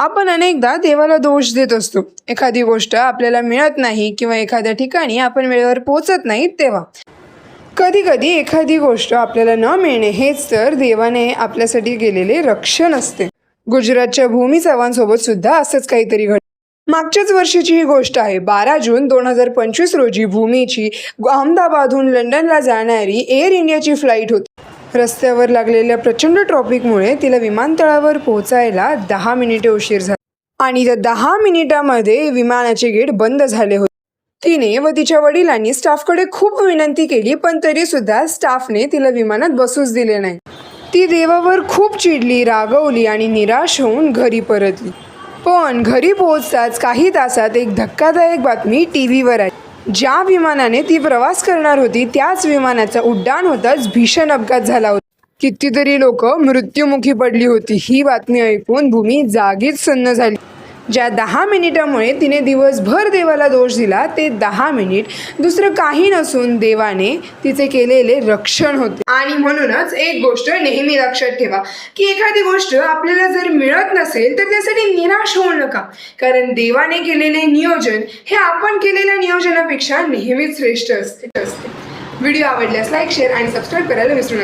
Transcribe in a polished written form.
आपण अनेकदा देवाला दोष देत असतो. एखादी गोष्ट आपल्याला मिळत नाही किंवा एखाद्या ठिकाणी आपण वेळेवर पोहोचत नाही तेव्हा. कधी कधी एखादी गोष्ट आपल्याला न मिळणे हेच तर देवाने आपल्यासाठी केलेले रक्षण असते. गुजरातच्या भूमी चव्हाण सोबत सुद्धा असंच काहीतरी घडलं. मागच्याच वर्षीची ही गोष्ट आहे. 12 जून 2025 रोजी भूमीची अहमदाबादहून लंडनला जाणारी एअर इंडियाची फ्लाईट होती. रस्त्यावर लागलेल्या प्रचंड ट्रॉफिकमुळे तिला विमानतळावर पोहोचायला 10 मिनिटे उशीर झाला आणि त्या 10 मिनिटांमध्ये विमानाचे गेट बंद झाले होते. तिने व तिच्या वडिलांनी स्टाफकडे खूप विनंती केली, पण तरी सुद्धा स्टाफने तिला विमानात बसूच दिले नाही. ती देवावर खूप चिडली, रागवली आणि निराश होऊन घरी परतली. पण घरी पोहोचताच काही तासात एक धक्कादायक बातमी टीव्हीवर आली. ज्या विमानाने ती प्रवास करणार होती त्याच विमानाचा उड्डाण होताच भीषण अपघात झाला होता. कितीतरी लोक मृत्युमुखी पडली होती. ही बातमी ऐकून भूमी जागीच सन्न झाली. ज्या 10 मिनिटामुळे तिने दिवसभर देवाला दोष दिला ते 10 मिनिट दुसरं काही नसून देवाने तिचे केलेले रक्षण होते. आणि म्हणूनच एक गोष्ट नेहमी लक्षात ठेवा की एखादी गोष्ट आपल्याला जर मिळत नसेल तर त्यासाठी निराश होऊ नका, कारण देवाने केलेले नियोजन हे आपण केलेल्या नियोजनापेक्षा नेहमीच श्रेष्ठ असते. व्हिडिओ आवडल्यास लाईक, शेअर आणि सबस्क्राईब करायला विसरू नका.